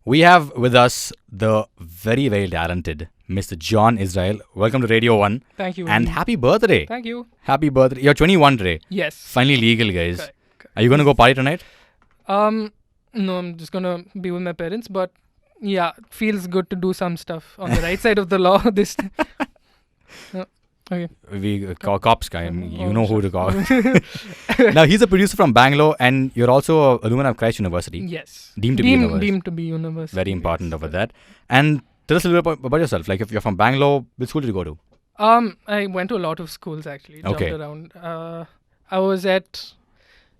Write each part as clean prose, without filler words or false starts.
We have with us the very, very talented Mr. John Israel. Welcome to Radio 1. Thank you. And happy birthday. Thank you. Happy birthday. You're 21 today. Yes. Finally legal, guys. Correct. Are you going to go party tonight? No, I'm just gonna be with my parents, but yeah, feels good to do some stuff on the right side of the law this time. Okay. We cops guy. You know who to call. Now, he's a producer from Bangalore, and you're also a alumni of Christ University. Yes. Deemed to be university. Deemed to be university. Very important over that. And tell us a little bit about yourself. Like, if you're from Bangalore, which school did you go to? I went to a lot of schools actually. Okay. Jumped around. I was at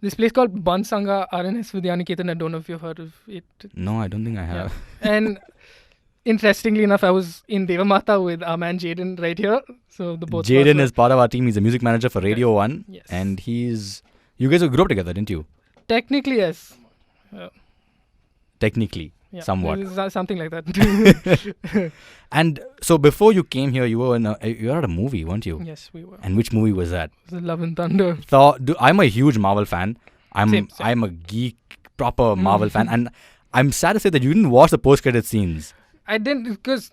this place called Bansanga RNS Vidyaniketan. I don't know if you've heard of it. No, I don't think I have. Yeah. And interestingly enough, I was in Devamata with our man Jaden right here. So the both. Jaden is part of our team. He's a music manager for Radio 1. Yes. And you guys grew up together, didn't you? Technically, yes. Technically. Yeah, Somewhat. Something like that. And so before you came here, you were at a movie, weren't you? Yes, we were. And which movie was that? It was Love and Thunder. I'm a huge Marvel fan. Same. I'm a geek, proper Marvel fan. And I'm sad to say that you didn't watch the post-credit scenes. I didn't because,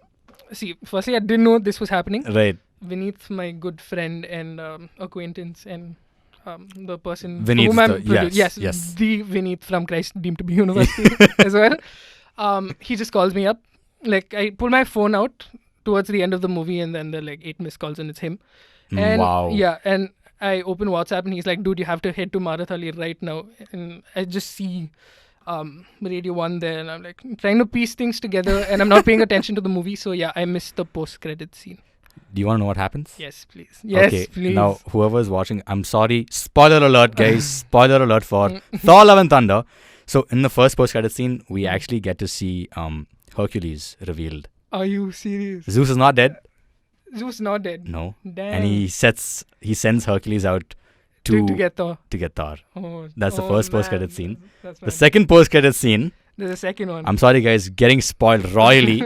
see, firstly, I didn't know this was happening. Right. Vineeth, my good friend and acquaintance and the person Vineeth, whom I'm yes. the Vineeth from Christ Deemed to be University as well. He just calls me up. Like, I pull my phone out towards the end of the movie and then there are like 8 missed calls and it's him. And Wow. Yeah, and I open WhatsApp and he's like, dude, you have to head to Marathali right now. And I just see Radio 1 there and I'm like trying to piece things together and I'm not paying attention to the movie. So yeah, I missed the post-credit scene. Do you want to know what happens? Yes, please. Yes, okay. please. Now, whoever's watching, I'm sorry. Spoiler alert, guys. Spoiler alert for Thor Love and Thunder. So, in the first post-credit scene, we actually get to see Hercules revealed. Are you serious? Zeus is not dead. Zeus not dead. No. Damn. And he sends Hercules out to get Thor. Oh, that's the first post-credit scene. That's The second post-credit scene, There's a second one. I'm sorry, guys, getting spoiled royally.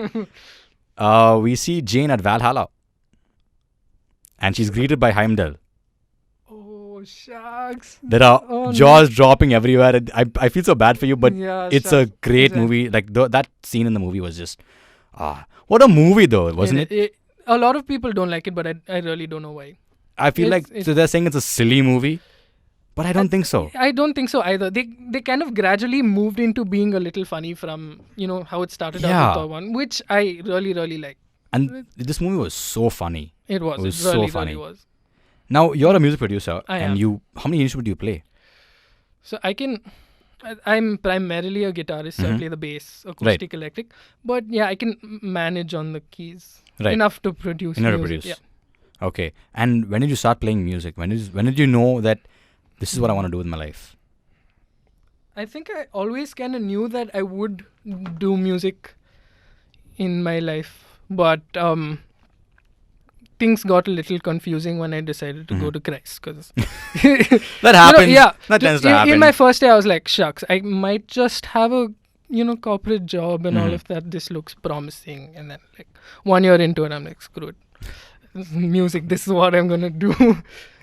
We see Jane at Valhalla. And she's greeted by Heimdall. Oh, shucks. There are jaws dropping everywhere. I feel so bad for you, but Yeah, it's shucks. a great movie. Like that scene in the movie was just, what a movie though, wasn't it? A lot of people don't like it, but I really don't know why. I feel so they're saying it's a silly movie, but I don't think so. I don't think so either. They kind of gradually moved into being a little funny from, how it started out with Thor 1, which I really, really like. And this movie was so funny. It was. It was really, so funny. Really was. Now, you're a music producer. I and am. How many instruments do you play? So I'm primarily a guitarist, so I play the bass, acoustic, electric. But yeah, I can manage on the keys. Right. Enough to produce music. Yeah. Okay. And when did you start playing music? When did you know that this is what I want to do with my life? I think I always kind of knew that I would do music in my life. But things got a little confusing when I decided to go to Christ. Cause that happens. That tends to happen. In my first day, I was like, shucks, I might just have a corporate job and all of that. This looks promising. And then like 1 year into it, I'm like, screw it. Music, this is what I'm going to do.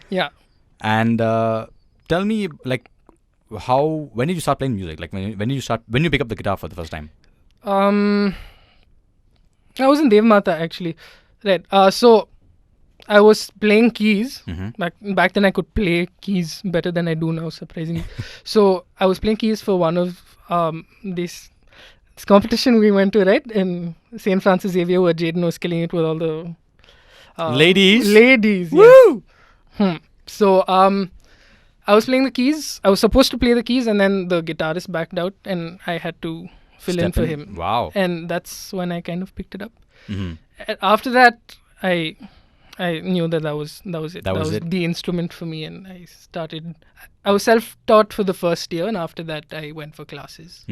Yeah. And tell me, like, when did you start playing music? Like, when did you pick up the guitar for the first time? I was in Devamata actually. Right. So I was playing keys. Back then I could play keys better than I do now, surprisingly. So I was playing keys for one of this competition we went to, right? In St. Francis Xavier, where Jaden was killing it with all the ladies. Yes. Woo! So I was playing the keys. I was supposed to play the keys, and then the guitarist backed out, and I had to fill in for him. Wow. And that's when I kind of picked it up. After that, I knew that was it. That was the instrument for me, and I was self-taught for the first year, and after that I went for classes.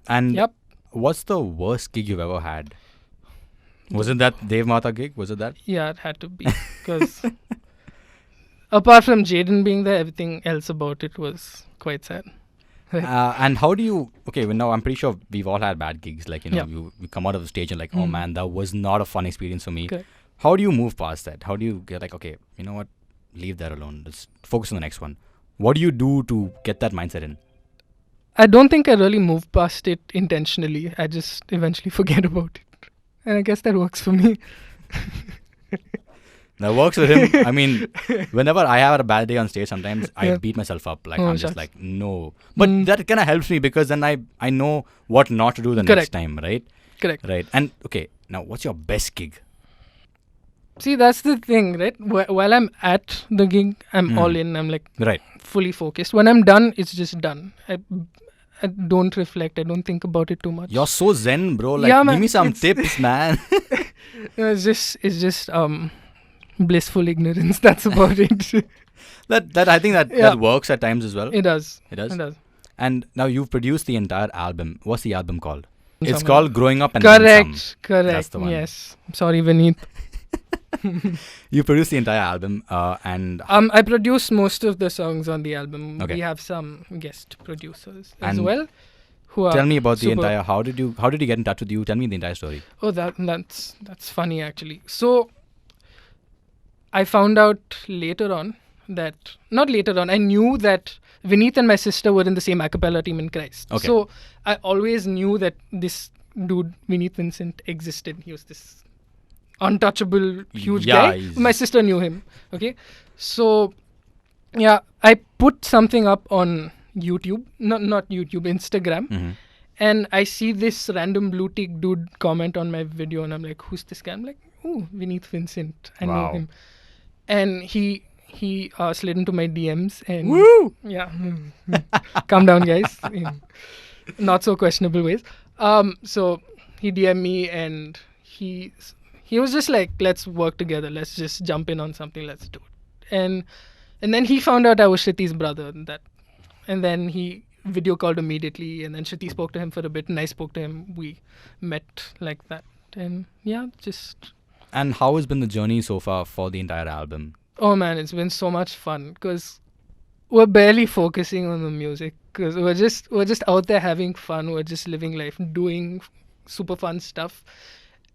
And what's the worst gig you've ever had? Was it that Devamata gig? Was it that? Yeah, it had to be. Because apart from Jaden being there, everything else about it was quite sad. And how do you... Okay, well, now I'm pretty sure we've all had bad gigs. Like, you come out of the stage and like, oh man, that was not a fun experience for me. Correct. How do you move past that? How do you get like, okay, you know what? Leave that alone. Let's focus on the next one. What do you do to get that mindset in? I don't think I really move past it intentionally. I just eventually forget about it. And I guess that works for me. That works with him. I mean, whenever I have a bad day on stage, sometimes I Yeah. beat myself up. Like, Oh, I'm just shucks. like, no. But that kind of helps me because then I know what not to do the next Correct. time, right? Correct. Right. And, okay, now what's your best gig? See, that's the thing, right? While I'm at the gig, I'm all in. I'm like Right. fully focused. When I'm done, it's just done. I don't reflect. I don't think about it too much. You're so zen, bro. Like, Yeah, give man, me some it's- tips, man. It's just blissful ignorance. That's about it. that I think Yeah. that works at times as well. It does. It does. It does. And now you've produced the entire album. What's the album called? It's Somewhere. called Growing Up and Then Some. Correct. That's the one. Yes. Sorry, Vineeth. You produced the entire album, and I produced most of the songs on the album. Okay. We have some guest producers as And well. Who are tell me about the super- entire. How did you get in touch with you? Tell me the entire story. Oh, that's funny actually. So I found out later on that not later on. I knew that Vineeth and my sister were in the same a cappella team in Christ. Okay. So I always knew that this dude Vineeth Vincent existed. He was this untouchable huge Yeah, guy. he's- My sister knew him. Okay, so yeah, I put something up on YouTube, not YouTube, Instagram. Mm-hmm. And I see this random blue tick dude comment on my video, and I'm like, "Who's this guy?" I'm like, "Oh, Vineeth Vincent. I know Wow. him." And he slid into my DMs, and Woo! yeah, calm down, guys. In not so questionable ways. So he DM'd me, and he was just like, "Let's work together. Let's just jump in on something. Let's do it." And then he found out I was Shriti's brother, and then he video called immediately, and then Shriti spoke to him for a bit, and I spoke to him. We met like that, and yeah, just And how has been the journey so far for the entire album? oh man, it's been so much fun because we're barely focusing on the music because we're just out there having fun. We're just living life, doing super fun stuff,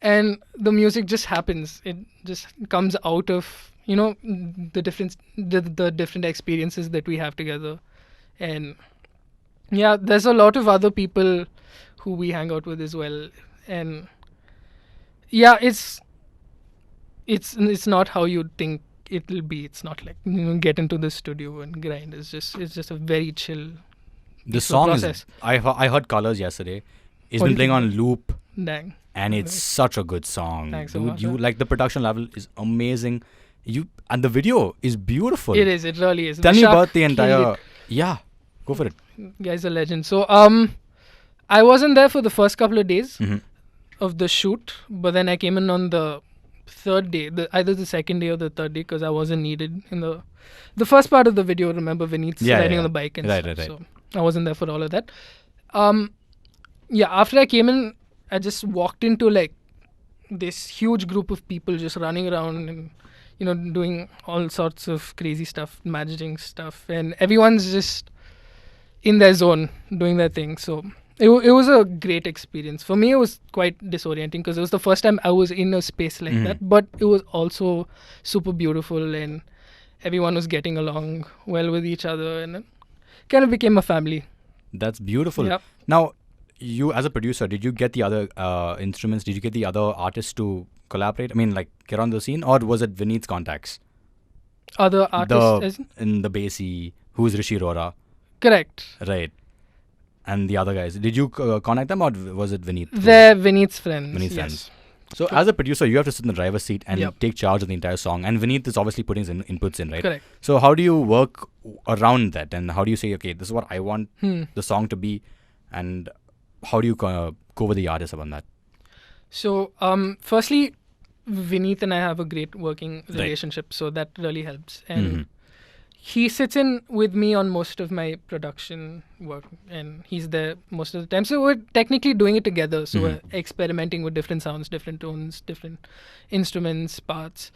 and the music just happens. It just comes out of the different experiences that we have together, and yeah, there's a lot of other people who we hang out with as well, and yeah, it's not how you'd think it'll be. It's not like get into the studio and grind. It's just a very chill. The peaceful song process. is. I heard Colors yesterday. It's What been do you playing think? on loop, Dang. and it's such a good song. Thanks so Dude, much, you man. like the production level is amazing. And the video is beautiful. It is. It really is. Tell me Vishak about the killed entire. it. Yeah, go for it. Guy's a legend. So I wasn't there for the first couple of days Mm-hmm. of the shoot, but then I came in on the third day, either the second day or the third day, because I wasn't needed in the first part of the video. Remember, Vineeth's Yeah, riding yeah. on the bike and Right, stuff. right, right. So I wasn't there for all of that. Yeah, after I came in, I just walked into like this huge group of people just running around and doing all sorts of crazy stuff, magic stuff, and everyone's just in their zone doing their thing. So it was a great experience. For me, it was quite disorienting because it was the first time I was in a space like that, but it was also super beautiful, and everyone was getting along well with each other, and it kind of became a family. That's beautiful. Yep. Now, you as a producer, did you get the other instruments? Did you get the other artists to collaborate? I mean, like get on the scene, or was it Vineeth's contacts? Other artists, In the bassy, who's Rishi Rora, correct. right? And the other guys, did you connect them, or was it Vineeth? They're Vineeth's friends. Vineeth's yes. friends. So as a producer, you have to sit in the driver's seat and Yep. take charge of the entire song. And Vineeth is obviously putting his inputs in, right? Correct. So how do you work around that? And how do you say, okay, this is what I want the song to be? And how do you go with the artist about that? So, firstly, Vineeth and I have a great working relationship, so that really helps. And he sits in with me on most of my production work, and he's there most of the time. So we're technically doing it together. So we're experimenting with different sounds, different tones, different instruments, parts.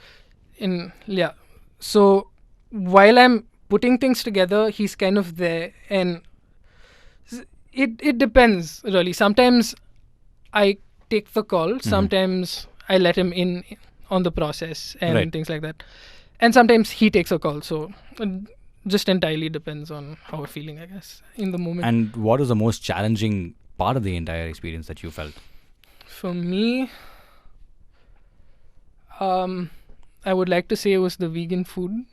So while I'm putting things together, he's kind of there, and it depends really. Sometimes I take the call. Sometimes I let him in on the process and Right. things like that. And sometimes he takes a call. So just entirely depends on how we're feeling, I guess, in the moment. And what was the most challenging part of the entire experience that you felt? For me, I would like to say it was the vegan food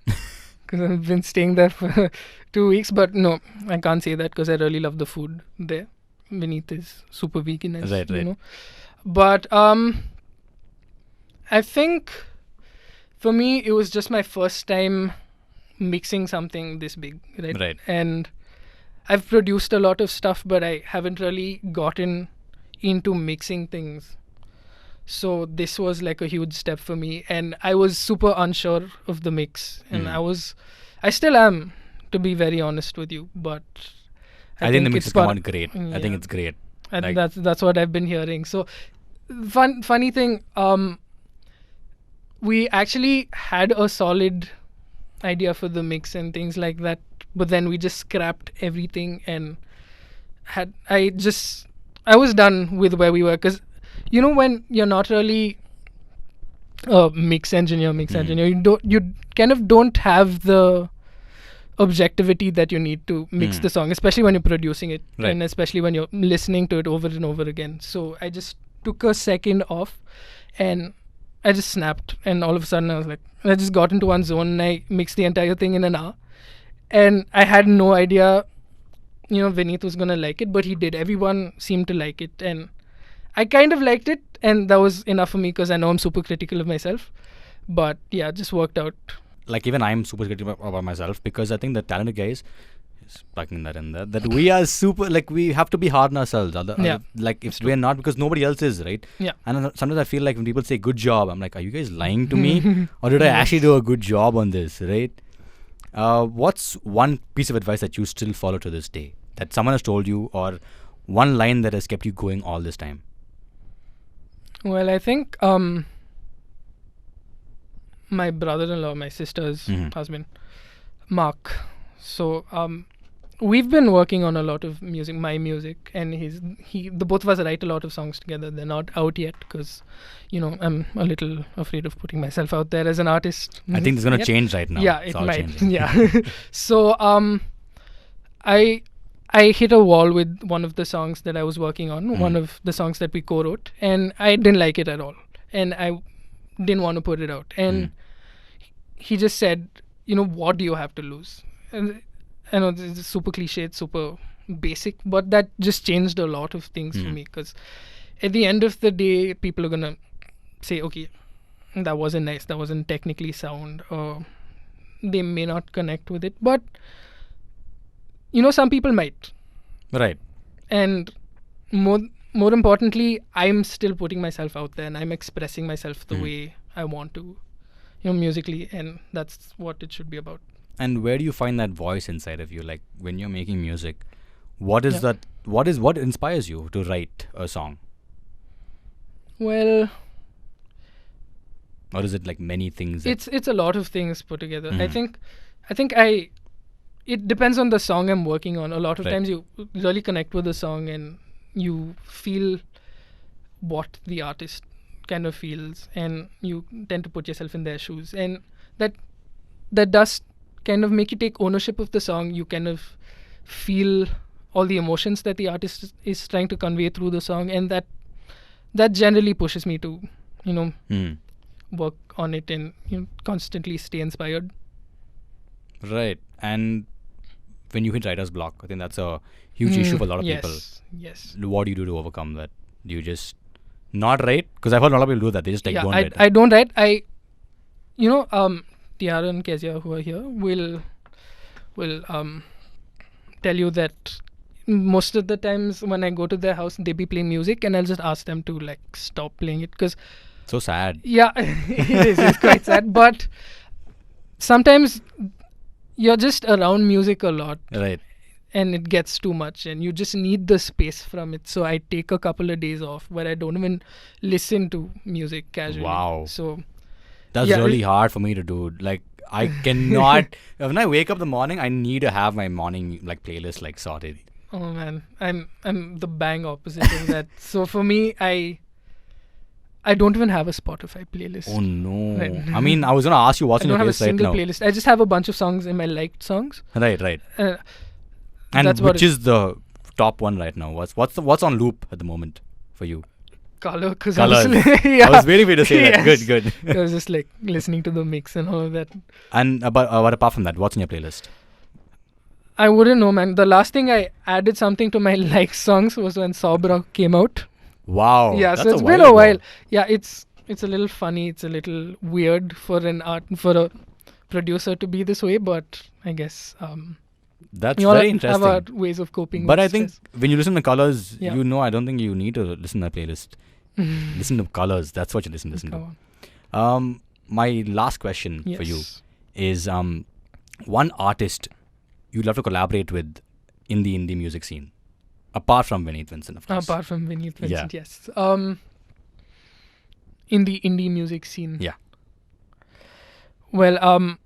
because I've been staying there for 2 weeks. But no, I can't say that because I really love the food there. Vineeth is super vegan, as Right, you right. know. But I think for me, it was just my first time mixing something this big, right? Right. And I've produced a lot of stuff, but I haven't really gotten into mixing things. So this was like a huge step for me, and I was super unsure of the mix, and I still am, to be very honest with you. But I think the mix it's has come part- out great. I Yeah. think it's great. And Like- that's what I've been hearing. So funny thing, we actually had a solid idea for the mix and things like that, but then we just scrapped everything and I was done with where we were, because when you're not really a mix engineer, you kind of don't have the objectivity that you need to mix the song, especially when you're producing it, Right. and especially when you're listening to it over and over again. So I just took a second off and I just snapped, and all of a sudden I just got into one zone and I mixed the entire thing in an hour. And I had no idea Vineeth was gonna like it, but he did. Everyone seemed to like it, and I kind of liked it, and that was enough for me because I know I'm super critical of myself. But yeah, it just worked out. Like even I'm super critical about myself, because I think the talented guys, is plugging that in there, that we are super, like we have to be hard on ourselves. Like if we're not, because nobody else is, right? Yeah. And sometimes I feel like when people say good job, I'm like, are you guys lying to me, or did I actually do a good job on this, right? What's one piece of advice that you still follow to this day, that someone has told you, or one line that has kept you going all this time? Well, I think my brother-in-law, my sister's husband, Mark. So we've been working on a lot of music, my music, and the both of us write a lot of songs together. They're not out yet because, I'm a little afraid of putting myself out there as an artist. I think it's gonna change right now. Yeah, It's it all might. changing. Yeah. So I hit a wall with one of the songs that I was working on, one of the songs that we co-wrote, and I didn't like it at all, and I didn't want to put it out. And he just said, what do you have to lose? And I know this is super cliche, it's super basic, but that just changed a lot of things for me, because at the end of the day, people are gonna say, okay, that wasn't nice, that wasn't technically sound, or they may not connect with it, but some people might. Right. And more importantly, I'm still putting myself out there and I'm expressing myself the way I want to, musically, and that's what it should be about. And where do you find that voice inside of you? Like when you're making music, what is that? What inspires you to write a song? Well, Or is it like many things? it's a lot of things put together. I think it depends on the song I'm working on. A lot of times you really connect with the song and you feel what the artist kind of feels, and you tend to put yourself in their shoes, and that does kind of make you take ownership of the song. You kind of feel all the emotions that the artist is trying to convey through the song, and that generally pushes me to work on it and constantly stay inspired. Right. And when you hit writer's block, I think that's a huge issue for a lot of people. Yes. What do you do to overcome that? Do you just not write? Because I've heard a lot of people do that. They just don't write. I don't write. Tiara and Kezia, who are here, will tell you that most of the times when I go to their house, they be playing music, and I'll just ask them to stop playing it, because So sad. yeah, it is. It's quite sad, but sometimes you're just around music a lot, Right. and it gets too much, and you just need the space from it. So I take a couple of days off where I don't even listen to music casually. Wow. So That's really hard for me to do. Like I cannot. When I wake up in the morning, I need to have my morning playlist sorted. Oh man, I'm the bang opposite of that. So for me, I don't even have a Spotify playlist. Oh no. Right. I mean, I was gonna ask you what's I in don't your have a playlist right single now. playlist. I just have a bunch of songs in my liked songs. Right. Uh, And That's what which is the top one right now? What's on loop at the moment for you? Color, because Colours. yeah. I was waiting for you to say that. Yes. Good. I was just like listening to the mix and all of that. And what apart from that, what's in your playlist? I wouldn't know, man. The last thing I added something to my like songs was when Sobra came out. Wow. Yeah, that's so it's while been a ago. while. Yeah, it's a little funny. It's a little weird for a producer to be this way, but I guess That's we all very have interesting. our ways of coping. But with I think stress. when you listen to Colors, Yeah. you know, I don't think you need to listen to a playlist. Listen to Colors. That's what you listen Come to. on. My last question Yes. for you is one artist you'd love to collaborate with in the indie music scene, apart from Vineeth Vincent, of course. Apart from Vineeth Yeah. Vincent, yes. In the indie music scene. Yeah. Well,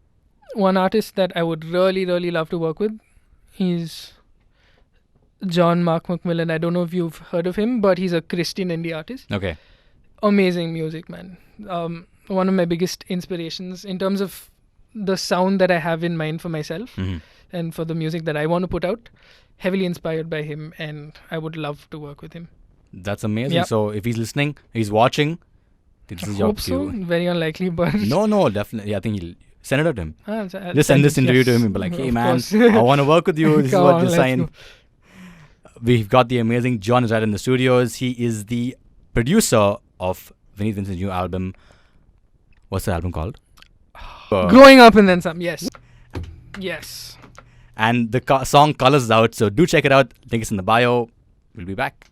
one artist that I would really, really love to work with is John Mark McMillan. I don't know if you've heard of him, but he's a Christian indie artist. Okay. Amazing music, man. One of my biggest inspirations in terms of the sound that I have in mind for myself Mhm. and for the music that I want to put out. Heavily inspired by him, and I would love to work with him. That's amazing. Yeah. So if he's listening, he's watching, this is your Hope so. cue. Very unlikely, but No, definitely. I think he'll send it out to him. I'll Just send this interview to him and be like, hey Of man, course. I want to work with you. This is Come what on, you let's sign. go. We've got the amazing John is right in the studios. He is the producer of Vineeth Vincent's new album. What's the album called? Growing Up and Then Some. Yes. Yes. And the song Colors is out. So do check it out. Link is in the bio. We'll be back.